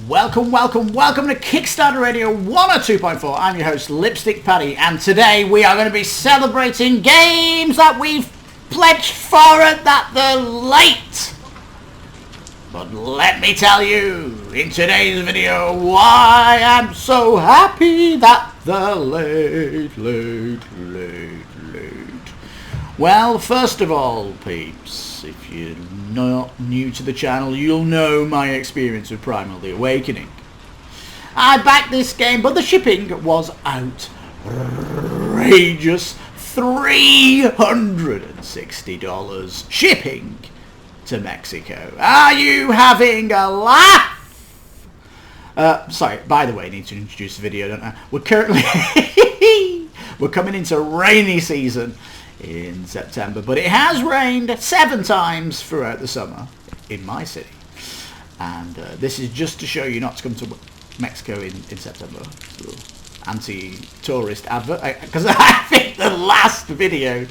Welcome to Kickstarter Radio 102.4. I'm your host, Lipstickpaddy, and today we are going to be celebrating games that we've pledged for at the late. But let me tell you, in today's video, why I'm so happy that the late. Well, first of all, peeps, if you're not new to the channel, you'll know my experience with Primal The Awakening. I backed this game, but the shipping was outrageous. $360 shipping to Mexico. Are you having a laugh? Sorry, by the way, I need to introduce the video, don't I? We're currently... we're coming into rainy season in September, but it has rained 7 times throughout the summer in my city. And this is just to show you not to come to Mexico in September. It's a little anti-tourist advert. Because I think the last video,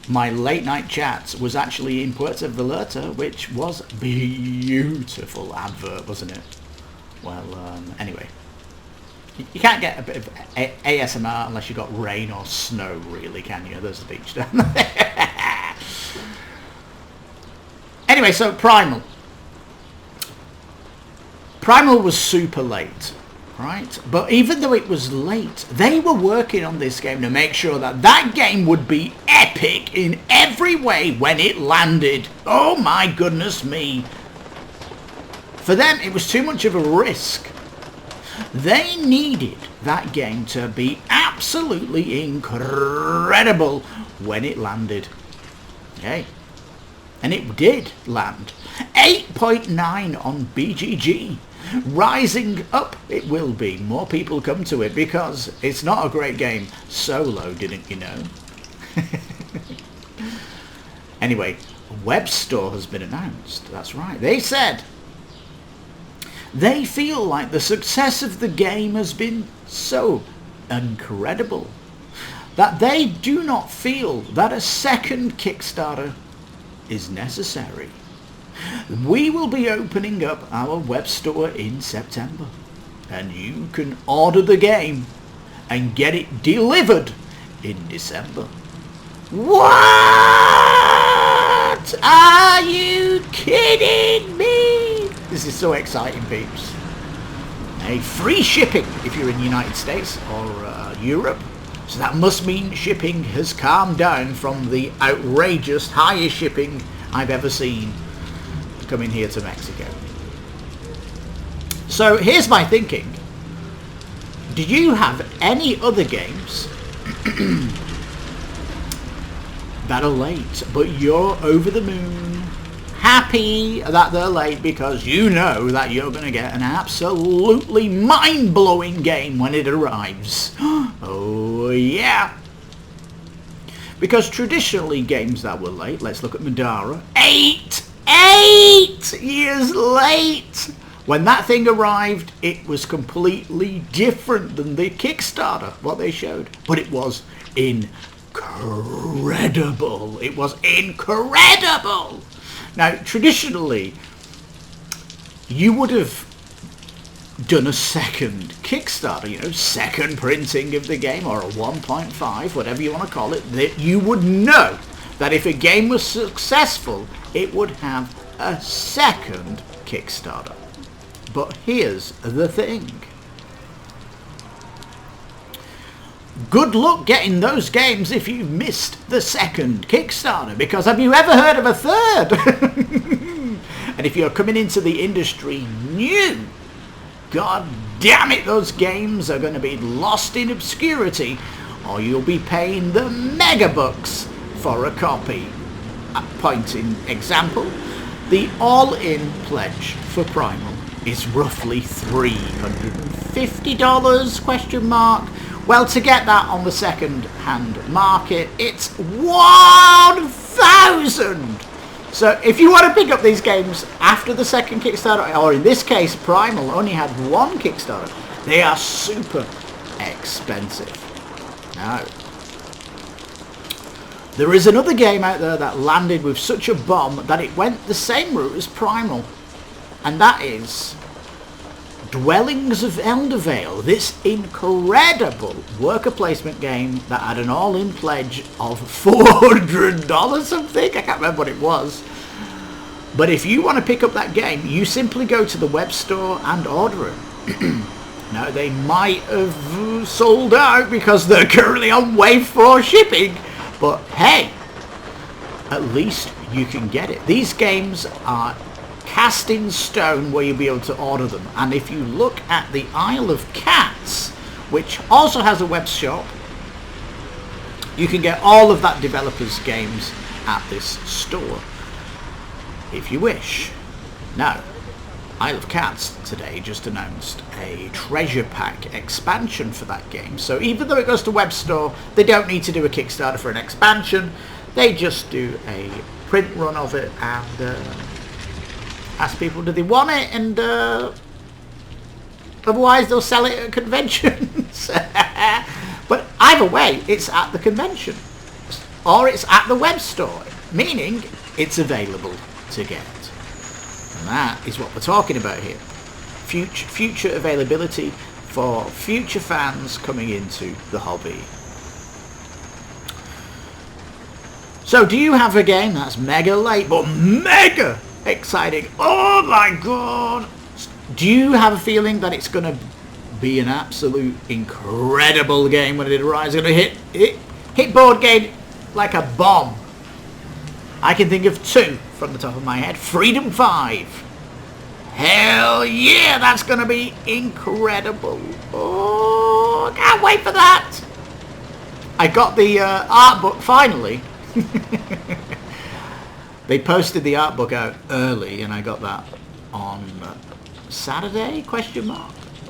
my late night chats, was actually in Puerto Vallarta, which was a beautiful advert, wasn't it? Well, anyway. You can't get a bit of ASMR unless you've got rain or snow, really, can you? There's the beach down there. Anyway, so Primal. Primal was super late, right? But even though it was late, they were working on this game to make sure that that game would be epic in every way when it landed. Oh my goodness me. For them, it was too much of a risk. They needed that game to be absolutely incredible when it landed. Okay. And it did land. 8.9 on BGG. Rising up it will be. More people come to it because it's not a great game solo, didn't you know? Anyway, a web store has been announced. That's right. They said they feel like the success of the game has been so incredible that they do not feel that a second Kickstarter is necessary. We will be opening up our web store in September, and you can order the game and get it delivered in December. What? Are you kidding me? This is so exciting, peeps. A free shipping if you're in the United States or Europe. So that must mean shipping has calmed down from the outrageous highest shipping I've ever seen coming here to Mexico. So here's my thinking. Do you have any other games that are late, but you're over the moon, happy that they're late because you know that you're going to get an absolutely mind-blowing game when it arrives? Oh yeah. Because traditionally games that were late, let's look at Madara, 8 years late. When that thing arrived, it was completely different than the Kickstarter, what they showed. But it was incredible. It was incredible. Now, traditionally, you would have done a second Kickstarter, you know, second printing of the game, or a 1.5, whatever you want to call it, that you would know that if a game was successful, it would have a second Kickstarter. But here's the thing. Good luck getting those games if you've missed the second Kickstarter, because have you ever heard of a third? And if you're coming into the industry new, god damn it, those games are going to be lost in obscurity, or you'll be paying the mega bucks for a copy. A point in example, the all-in pledge for Primal is roughly $350 question mark. Well, to get that on the second-hand market, it's 1,000. So if you want to pick up these games after the second Kickstarter, or in this case, Primal only had one Kickstarter, they are super expensive. Now, there is another game out there that landed with such a bomb that it went the same route as Primal, and that is Dwellings of Eldervale, this incredible worker placement game that had an all-in pledge of $400 something. I can't remember what it was. But if you want to pick up that game, you simply go to the web store and order it. Now, they might have sold out because they're currently on wave 4 shipping. But hey, at least you can get it. These games are cast in stone where you'll be able to order them. And if you look at the Isle of Cats, which also has a web shop, you can get all of that developer's games at this store, if you wish. Now, Isle of Cats today just announced a treasure pack expansion for that game. So even though it goes to web store, they don't need to do a Kickstarter for an expansion. They just do a print run of it and ask people do they want it, and otherwise they'll sell it at conventions. But either way, it's at the convention or it's at the web store, meaning it's available to get. And that is what we're talking about here. Future availability for future fans coming into the hobby. So do you have a game that's mega late but mega exciting? Oh my god! Do you have a feeling that it's going to be an absolute incredible game when it arrives? It's going to hit board game like a bomb. I can think of two from the top of my head. Freedom 5. Hell yeah, that's going to be incredible. Oh, I can't wait for that. I got the art book finally. They posted the art book out early and I got that on Saturday, ?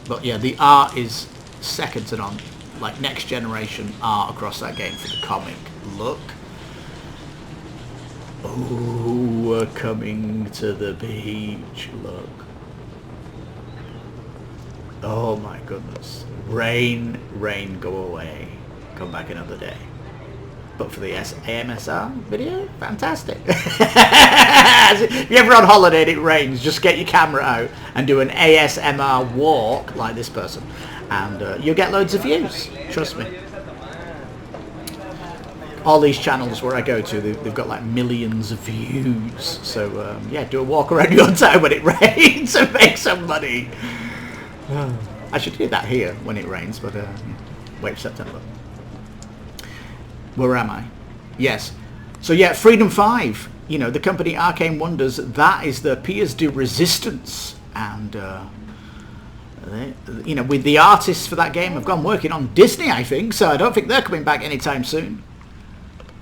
But yeah, the art is second to none. Like next generation art across that game for the comic. Look. Oh, we're coming to the beach. Look. Oh my goodness. Rain, rain, go away. Come back another day. But for the AMSR video, fantastic. If you're ever on holiday and it rains, just get your camera out and do an ASMR walk like this person, and you'll get loads of views. Trust me. All these channels where I go to, they've got like millions of views. So yeah, do a walk around your town when it rains and make some money. I should do that here when it rains, but wait for September. Where am I? Yes. So yeah, Freedom 5. You know, the company Arcane Wonders, that is the Pièce de Resistance. And, you know, with the artists for that game have gone working on Disney, I think. So I don't think they're coming back anytime soon.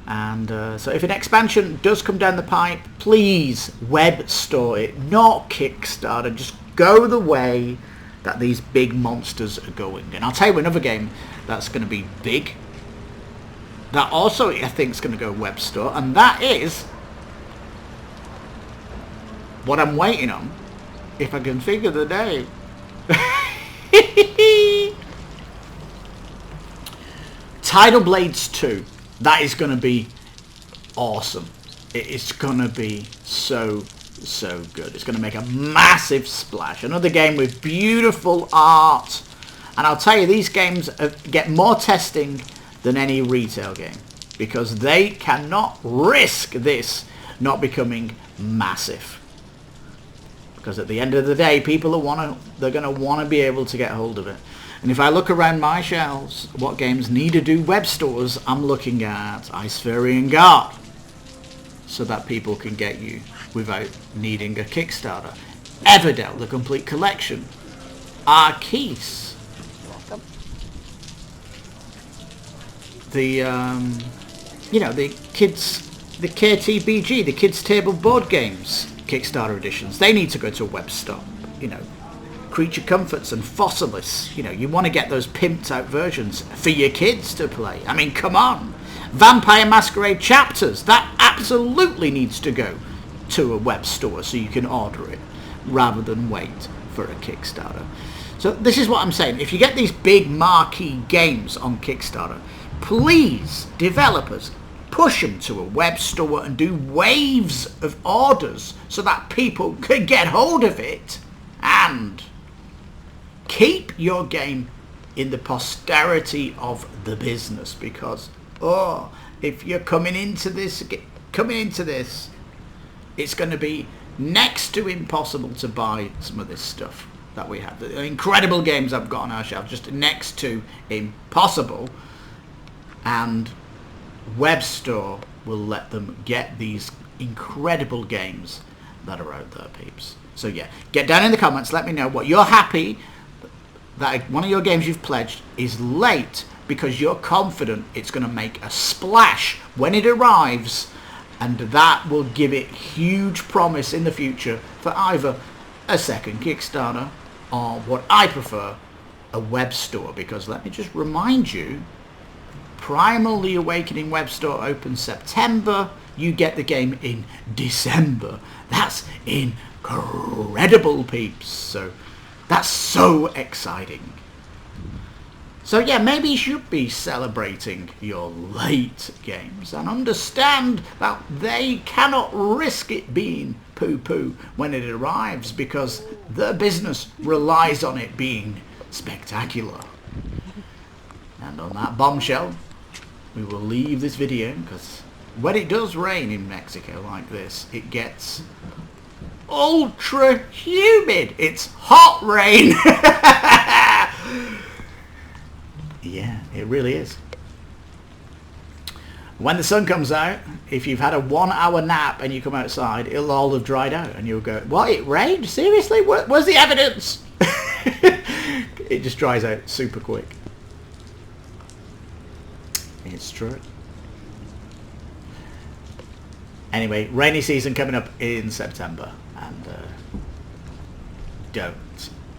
And so if an expansion does come down the pipe, please web store it, not Kickstarter. Just go the way that these big monsters are going. And I'll tell you another game that's going to be big, that also I think is going to go web store, and that is what I'm waiting on, if I can figure the name. Tidal Blades 2. That is going to be awesome. It is going to be so good. It's going to make a massive splash. Another game with beautiful art. And I'll tell you, these games get more testing than any retail game, because they cannot risk this not becoming massive. Because at the end of the day, people they're going to want to be able to get hold of it. And if I look around my shelves, what games need to do web stores, I'm looking at Icefarian Guard, so that people can get you without needing a Kickstarter. Everdell, the complete collection. Arceus. The you know, the KTBG, the Kids Table Board Games Kickstarter editions, they need to go to a web store. You know, Creature Comforts and Fossilis, you know, you want to get those pimped out versions for your kids to play. I mean, come on. Vampire Masquerade Chapters, that absolutely needs to go to a web store so you can order it rather than wait for a Kickstarter. So this is what I'm saying. If you get these big marquee games on Kickstarter, please, developers, push them to a web store and do waves of orders so that people can get hold of it and keep your game in the posterity of the business, because if you're coming into this, it's going to be next to impossible to buy some of this stuff that we have. The incredible games I've got on our shelf, just next to impossible, and Web Store will let them get these incredible games that are out there, peeps. So yeah, get down in the comments, let me know what you're happy that one of your games you've pledged is late because you're confident it's going to make a splash when it arrives, and that will give it huge promise in the future for either a second Kickstarter or, what I prefer, a web store. Because let me just remind you, Primal The Awakening web store opens September. You get the game in December. That's incredible, peeps. So that's so exciting. So yeah, maybe you should be celebrating your late games and understand that they cannot risk it being poo-poo when it arrives, because their business relies on it being spectacular. And on that bombshell, we will leave this video, because when it does rain in Mexico like this, it gets ultra humid. It's hot rain. Yeah, it really is. When the sun comes out, if you've had a 1 hour nap and you come outside, it'll all have dried out and you'll go, what, it rained? Seriously? Where's the evidence? It just dries out super quick. It's true. Anyway, rainy season coming up in September, and don't.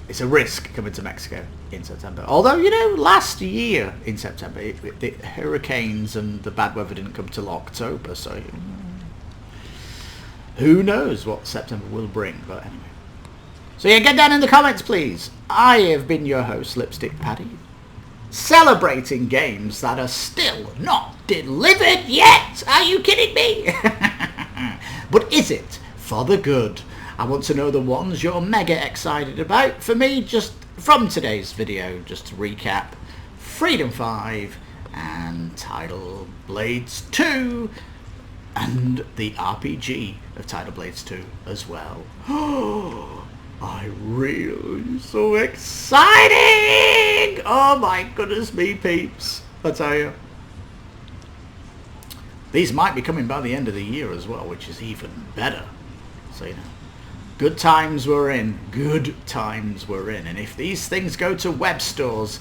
It's a risk coming to Mexico in September. Although, you know, last year in September, the hurricanes and the bad weather didn't come till October, so who knows what September will bring. But anyway. So yeah, get down in the comments, please. I have been your host, Lipstickpaddy, celebrating games that are still not delivered yet. Are you kidding me? But is it for the good? I want to know the ones you're mega excited about. For me, just from today's video, just to recap, Freedom 5 and Tidal Blades 2 and the RPG of Tidal Blades 2 as well. Oh, I really so exciting! Oh my goodness me, peeps. I tell you. These might be coming by the end of the year as well, which is even better. So, you know. Good times we're in. Good times we're in. And if these things go to web stores,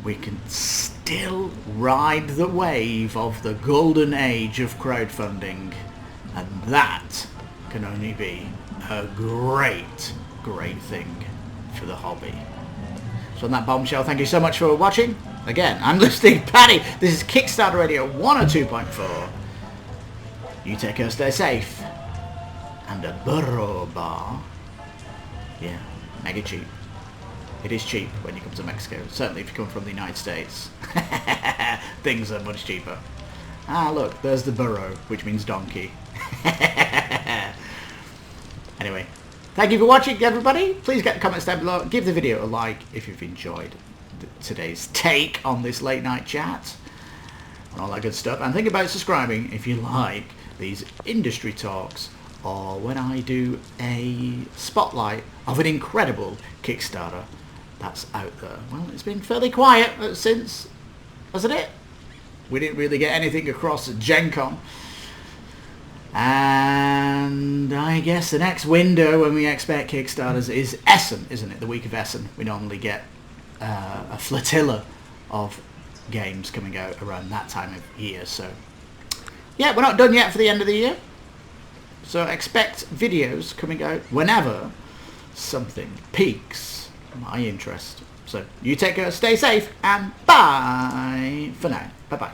we can still ride the wave of the golden age of crowdfunding. And that can only be a great, great thing for the hobby. So on that bombshell, thank you so much for watching. Again, I'm Lipstickpaddy. This is Kickstarter Radio 102.4. You take care, stay safe. And a burro bar. Yeah, mega cheap. It is cheap when you come to Mexico. Certainly if you come from the United States. Things are much cheaper. Ah, look, there's the burro, which means donkey. Anyway, thank you for watching, everybody. Please get the comments down below. Give the video a like if you've enjoyed today's take on this late night chat and all that good stuff. And think about subscribing if you like these industry talks, or when I do a spotlight of an incredible Kickstarter that's out there. Well, it's been fairly quiet since, wasn't it? We didn't really get anything across at Gen Con. And I guess the next window when we expect Kickstarters is Essen, isn't it? The week of Essen. We normally get a flotilla of games coming out around that time of year. So, yeah, we're not done yet for the end of the year. So expect videos coming out whenever something piques my interest. So you take care, stay safe, and bye for now. Bye-bye.